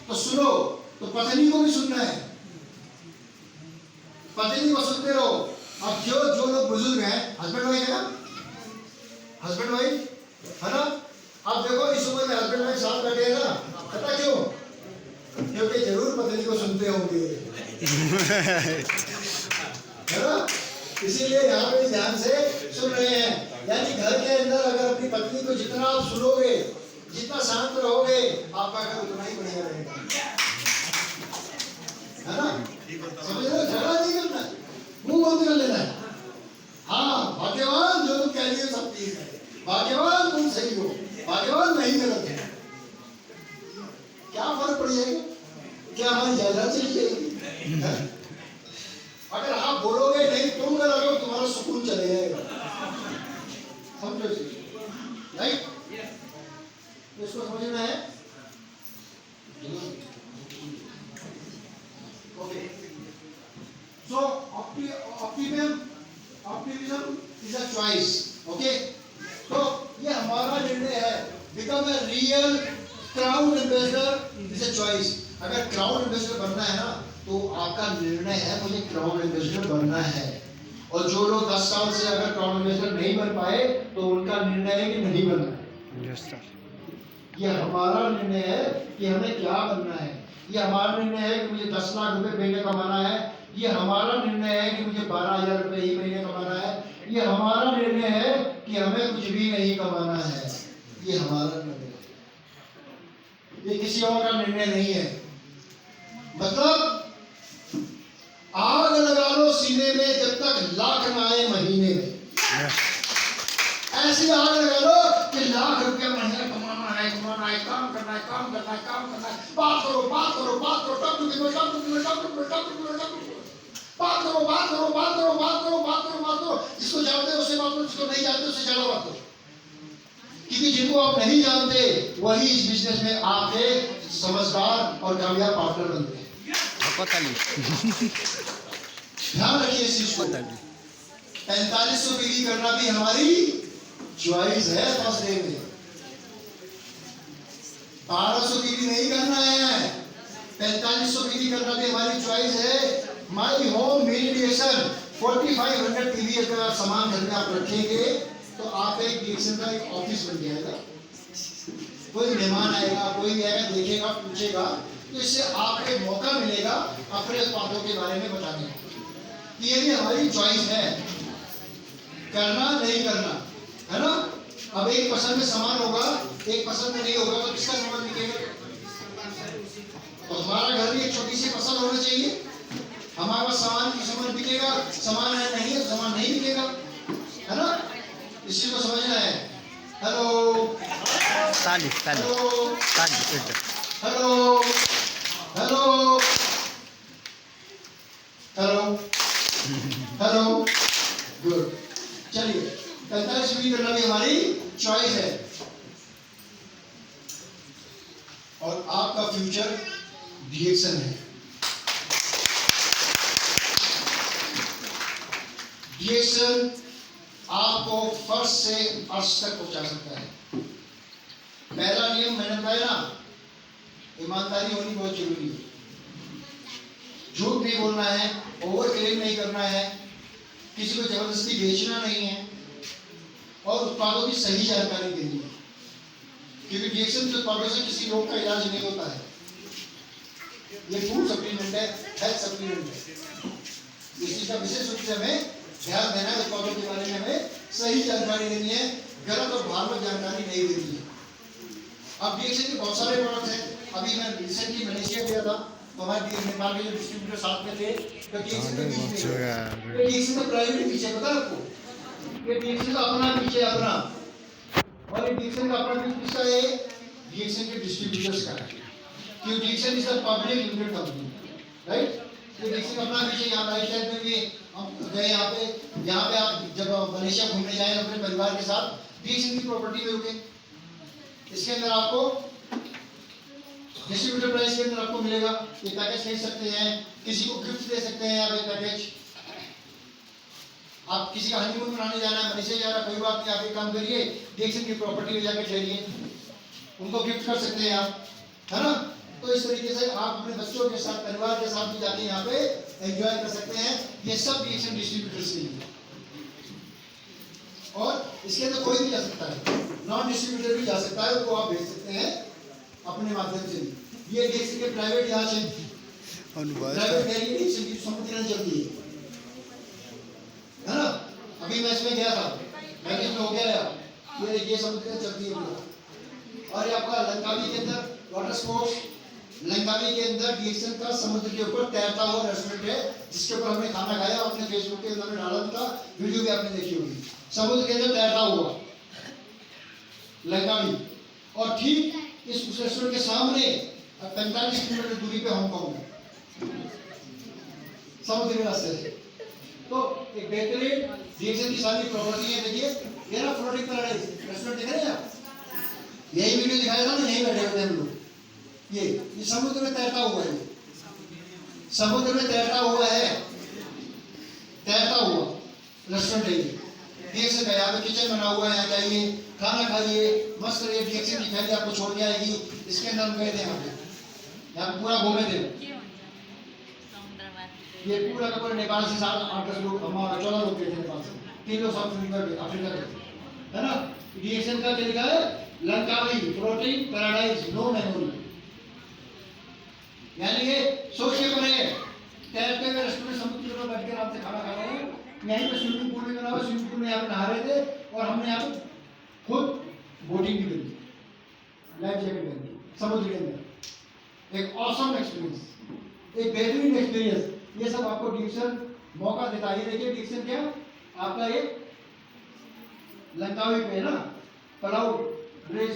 तो सुनो। तो पत्नी को भी सुनना है, पत्नी को सुनते रहो। अब जो लोग बुजुर्ग हैं, हस्बैंड वाइफ है ना, हस्बैंड वाइफ है ना। अब देखो इस उम्र में हस्बैंड वाइफ साथ बैठे हैं ना, पता क्यों? क्योंकि जरूर पत्नी को सुनते होंगे, है ना। इसीलिए यहाँ पे ध्यान से सुन रहे हैं। यानी घर के अंदर अगर अपनी पत्नी को जितना आप सुनोगे, जितना शांत रहोगे, आपका घर उतना ही बढ़िया रहेगा, है ना। समझ रहे हो? झगड़ा नहीं करना, मुंह बंद कर लेना है। हाँ, भाग्यवान जो तुम कह रही हो सब ठीक है, भाग्यवान तुम सही हो, भाग्यवान नहीं गलत है। क्या फर्क पड़ जाएगा? क्या हमारी जायदाद चली जाएगी? अगर आप बोलोगे नहीं तुम गलत हो, तुम्हारा सुकून चले जाएगा। समझो राइट? इसको समझना है। Okay, so optimism is a choice. Okay, तो ये हमारा निर्णय है। Become a real crowd ambassador is a choice. अगर क्राउड एम्बेसडर बनना है ना, तो आपका निर्णय है मुझे क्राउड एम्बेसडर बनना है। और जो लोग 10 साल से अगर क्राउड एम्बेसडर नहीं बन पाए, तो उनका निर्णय है कि नहीं बनना है। Yes sir. ये हमारा निर्णय है कि हमें क्या बनना है। ये हमारा निर्णय है कि मुझे 10 लाख रुपए महीने कमाना है। ये हमारा निर्णय है कि मुझे 12,000 रुपए ही महीने कमाना है। ये हमारा निर्णय है कि हमें कुछ भी नहीं कमाना है। ये हमारा निर्णय है, ये किसी और का निर्णय नहीं है। मतलब आग लगा लो सीने में जब तक लाख ना आए महीने में। ऐसी आग लगा लो कि लाख रुपया महीने कमाना है, काम करना है, है, काम करना है, काम करना है, बात करो, बात करो, बात करो, talk to people, talk to people, talk to people, talk to people, talk to people, बात करो, बात करो, बात करो, बात करो, बात करो, बात करो, जिसको जानते हो उससे बात करो, जिसको नहीं जानते उससे ज्यादा बात करो, क्योंकि जिनको आप नहीं जानते वही इस बिजनेस में आपके समझदार और कामयाब पार्टनर बनते हैं। ध्यान रखिए इस चीज को। 4500 बिक्री करना भी हमारी चॉइस है। फर्स्ट डे में 1200 बिक्री नहीं करना है, 4500 बिक्री करना भी हमारी चॉइस है। माई होम मेडिटेशन 4500 टीवी अगर आप सामान घर में आप रखेंगे तो आप एक डिएक्शन का एक ऑफिस बन जाएगा। कोई मेहमान आएगा, कोई भी आएगा, देखेगा, पूछेगा, तो इससे आपको एक मौका मिलेगा अपने उत्पादों के बारे में बताने का। ये भी हमारी चॉइस है, करना नहीं करना, है ना। अब एक पसंद में सामान होगा, एक पसंद में नहीं होगा, तो किसका सामान बिकेगा? तो हमारा घर भी एक छोटी सी पसंद होना चाहिए। हमारे पास सामान बिकेगा, सामान है नहीं है, सामान नहीं बिकेगा, है ना। इसी को समझना है। Hello hello hello hello hello hello, good. चलिए 45 बिक्री करना भी हमारी चॉइस है और आपका फ्यूचर डिएक्शन है। डिएक्शन आपको फर्स्ट से अर्श तक पहुंचा सकता है। पहला नियम मैंने बताया ना, ईमानदारी होनी बहुत जरूरी है। झूठ नहीं बोलना है, ओवर क्लेम नहीं करना है, किसी को जबरदस्ती बेचना नहीं है और उत्पादों की सही जानकारी देनी है, क्योंकि डिएक्शन के उत्पादों से किसी रोग का इलाज नहीं होता है। ये फूड सप्लीमेंट है, हेल्थ सप्लीमेंट है। इस चीज का विशेष रूप से हमें ध्यान देना है। उत्पादों के बारे में हमें सही जानकारी देनी है, गलत और भ्रामक जानकारी नहीं देनी है। अब डिएक्शन के बहुत सारे प्रोडक्ट हैं। अभी मैं रिसेंटली मलेशिया गया था, तो हमारे नेपाल के जो डिस्ट्रीब्यूटर साथ में थे, तो डिएक्शन का प्राइवेट पीछे पता आपको, ये डिएक्शन का अपना पीछे अपना, और ये डिएक्शन का अपना पीछे किसका है? डिएक्शन के डिस्ट्रीब्यूटर्स का है, क्योंकि डिएक्शन is a public limited company, right. ये डिएक्शन का अपना पीछे यहाँ राइट साइड में भी हम गए, यहाँ पे आप जब मलेशिया घूमने जाए अपने परिवार के साथ, डिएक्शन की प्रॉपर्टी में रुके, इसके अंदर आपको डिस्ट्रीब्यूटर प्राइस के अंदर आपको मिलेगा। ये पैकेज खरीद सकते हैं, किसी को गिफ्ट दे सकते हैं आप। ये पैकेज आप किसी का हनीमून मनाने जाना है, मलेशिया जाना, कोई बात नहीं, आप एक काम करिए, डिएक्शन की प्रॉपर्टी में जाकर ठहरिए, उनको गिफ्ट कर सकते हैं आप, है ना। तो इस तरीके से आप अपने बच्चों के साथ, परिवार के साथ भी जाके यहाँ पे एंजॉय कर सकते हैं। ये सब डिएक्शन डिस्ट्रीब्यूटर्स के लिए, और इसके अंदर कोई भी जा सकता है, नॉन डिस्ट्रीब्यूटर भी जा सकता है, वो आप भेज सकते हैं अपने माध्यम से। ये डिएक्शन के प्राइवेट जहाज है, प्राइवेट गाड़ी डिएक्शन की समुद्र में चलती है ना। अभी मैं इसमें गया था, मैं इसमें हो गया, ये समुद्र में चलती है पूरा। और ये आपका लंकावी के अंदर वाटर स्पोर्ट्स, लंकावी के अंदर डिएक्शन का समुद्र के ऊपर तैरता हुआ रेस्टोरेंट है, जिसके ऊपर हमने खाना खाया, अपने फेसबुक के अंदर डाला था, वीडियो भी आपने देखी होगी। समुद्र के अंदर तैरता हुआ लंकावी, और ठीक इस रेस्टोरेंट के सामने 45 किलोमीटर दूरी पे हांगकांग है, समुद्री रास्ते से। तो एक बेहतरीन डिएक्शन की सारी प्रॉपर्टी है। देखिए ये ना फ्लोटिंग पैराडाइज रेस्टोरेंट दिख रहे हैं आप, यही वीडियो दिखाया था ना, यही बैठे हुए हम लोग। ये समुद्र में तैरता हुआ है, समुद्र में तैरता हुआ है, तैरता हुआ रेस्टोरेंट है ये। डिएक्शन का यहाँ पे किचन बना हुआ है, यहाँ जाइए, खाना खाइए, मस्त रहिए, डिएक्शन की थैली आपको छोड़ के आएगी। इसके अंदर हम गए थे, यहाँ पूरा घूमे थे, ये पूरा का पूरा नेपाल से 7-8 लोग, हमारा 14 लोग गए थे नेपाल से, 3 लोग साउथ अफ्रीका के, है ना। डिएक्शन का क्या लिखा है? Langkawi floating paradise, no memory. यानी ये सोचिए पड़े तैरते हुए रेस्टोरेंट समुद्र में बैठ कर आपसे खाना खा रहे हैं, यहीं पे स्विमिंग पूल में बना हुआ, स्विमिंग पूल में यहाँ पे नहा रहे थे, और हमने यहाँ पे खुद बोटिंग भी करी, लाइफ जैकेट पहनी समुद्र के अंदर। एक ऑसम एक्सपीरियंस, एक बेहतरीन एक्सपीरियंस। ये सब आपको डिएक्शन मौका देता है। ये देखिए डिएक्शन क्या आपका एक लंकावी पे है ना, पलाऊ ब्रिज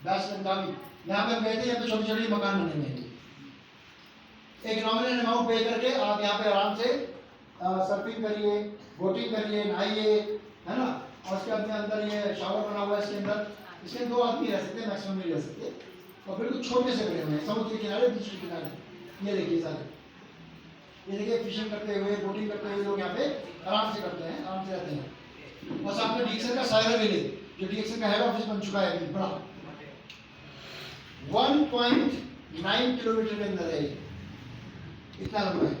बैस लंकावी, यहाँ पे हम कहते हैं यहाँ पे छोटे छोटे मकान बनेंगे। एक नॉमिनल अमाउंट पे करके आप यहाँ पे आराम से सर्फिंग करिए, बोटिंग करिए, नहाइए, है ना। और उसके अपने अंदर ये शावर बना हुआ है, इसके अंदर इसके 2 आदमी रह सकते हैं, मैक्सिमम नहीं रह सकते। और बिल्कुल छोटे से बने हुए हैं, समुद्र के किनारे, बीच के किनारे। ये देखिए सारे, ये देखिए फिशिंग करते हुए, बोटिंग करते हुए लोग यहाँ पे आराम से करते हैं, आराम से रहते हैं। और सामने डीएक्सन का साइबर विलेज, जो डीएक्सन का हेड ऑफिस बन चुका है अभी बड़ा, 1.9 किलोमीटर के अंदर है, इतना लंबा है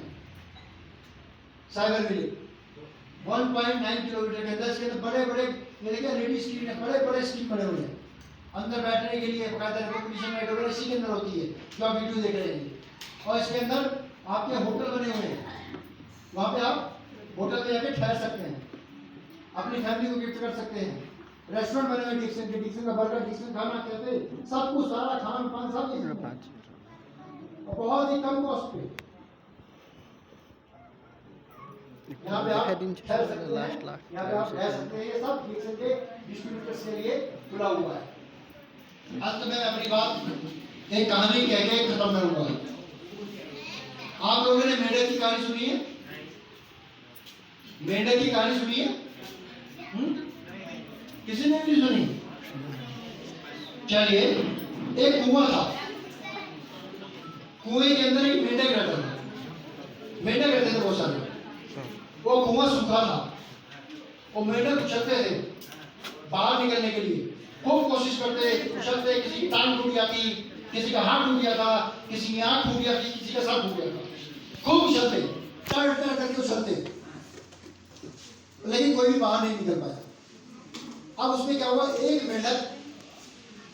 साइबर विलेज। 1.9 किलोमीटर के अंदर, इसके अंदर बड़े बड़े ये देखिए रेडी स्क्रीन है, बड़े बड़े स्क्रीन बने हुए हैं अंदर बैठने के लिए, बकायदा रिकॉग्निशन लाइट वगैरह इसी के अंदर होती है जो आप वीडियो देख रहे हैं। और इसके अंदर आपके होटल बने हुए हैं, वहाँ पे आप होटल में जाके ठहर सकते हैं, अपनी फैमिली को गिफ्ट कर सकते हैं। रेस्टोरेंट बने हुए डिक्सन के, डिक्सन का बर्गर, डिक्सन खाना, कैफे, सब कुछ, सारा खान पान सब इसमें है। और बहुत ही कम कॉस्ट पे यहाँ पे आप ठहर सकते हैं, यहाँ पे आप रह सकते हैं। ये सब डिक्सन के डिस्ट्रीब्यूटर्स के लिए खुला हुआ है। अंत में अपनी बात एक कहानी कह के खत्म करूंगा। आप लोगों ने मेंढक की कहानी सुनी है? मेंढक की कहानी सुनी है? किसी ने नहीं सुनी? चलिए, एक कुआं था, कुएं के अंदर एक मेंढक रहता था, मेंढक रहते थे बहुत सारे। वो कुआं सूखा था, वो मेंढक उछलते थे बाहर निकलने के लिए, खूब कोशिश करते, उछलते, किसी की टांग टूट जाती, किसी का हाथ टूट गया था, किसी की आंख टूट जाती, किसी का सर टूट गया था, खूब उछलते, चढ़ करके उछलते, लेकिन कोई भी बाहर नहीं निकल पाया। अब उसमें क्या हुआ, एक मेंढक,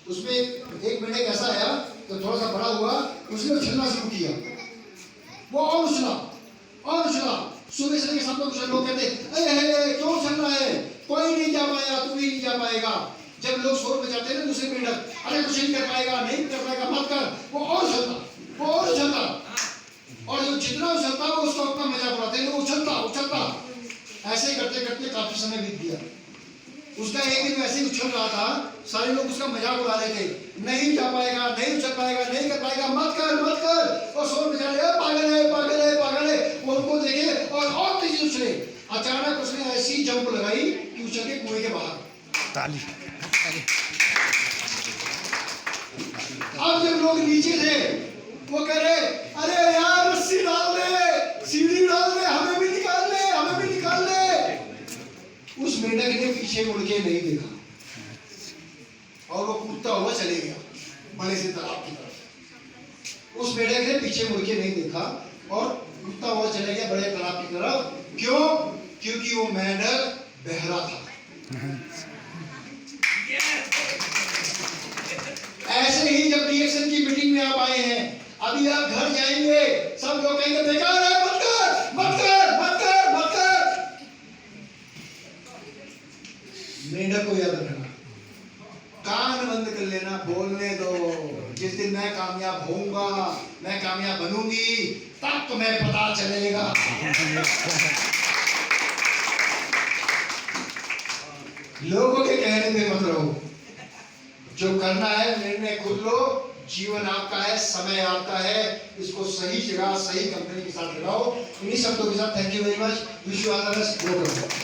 उसमें एक मेंढक ऐसा आया तो थोड़ा सा बड़ा हुआ, उसने उछलना शुरू किया, वो और उछला और उछला, सुबह से लेकर शाम तक लोग कहते अरे क्यों उछल रहा है, कोई नहीं जा पाया, तू भी नहीं जा पाएगा। जब लोग शोर बजाते हैं ना दूसरे मेंढक, अरे कुछ नहीं कर पाएगा, नहीं कर पाएगा, मत कर, वो और उछलता, वो और उछलता, और जो जितना उछलता वो उसका अपना मजाक उड़ाते हैं, वो उछलता उछलता, ऐसे करते करते काफी समय बीत गया। उसका एक दिन वैसे ही उछल रहा था, सारे लोग उसका मजाक उड़ा रहे थे, नहीं जा पाएगा, नहीं उछल पाएगा, नहीं कर पाएगा, मत कर मत कर, और शोर मचा रहे, पागल है पागल है पागल है। वो उनको देखे और तेजी उछले। अचानक उसने ऐसी जंप लगाई कि उछल के कुएं के बाहर। ताली। अब जब लोग नीचे थे वो कह रहे अरे यार रस्सी डाल दे, सीढ़ी डाल दे, हमें भी निकाल ले, हमें भी निकाल ले। उस मेंढक ने पीछे मुड़ के नहीं देखा और वो कूदता हुआ चले गया बड़े से तालाब की तरफ। उस मेंढक ने पीछे मुड़ के नहीं देखा और कूदता हुआ चले गया बड़े तालाब की तरफ। क्यों? क्योंकि वो मेंढक बहरा था। ऐसे ही जब डीएक्सन की मीटिंग में आप आए हैं, अभी आप घर जाएंगे, सब लोग कहेंगे बेकार है, मत कर मत कर मत कर मत कर। मेंढक को याद रखना, कान बंद कर लेना, बोलने दो। जिस दिन मैं कामयाब होऊंगा, मैं कामयाब बनूंगी, तब तुम्हें पता चलेगा। लोगों के कहने पे मत रहो, जो करना है निर्णय खुद लो। जीवन आपका है, समय आपका है, इसको सही जगह सही कंपनी के साथ लगाओ। इन्हीं शब्दों के साथ thank you very much, wish you all the best.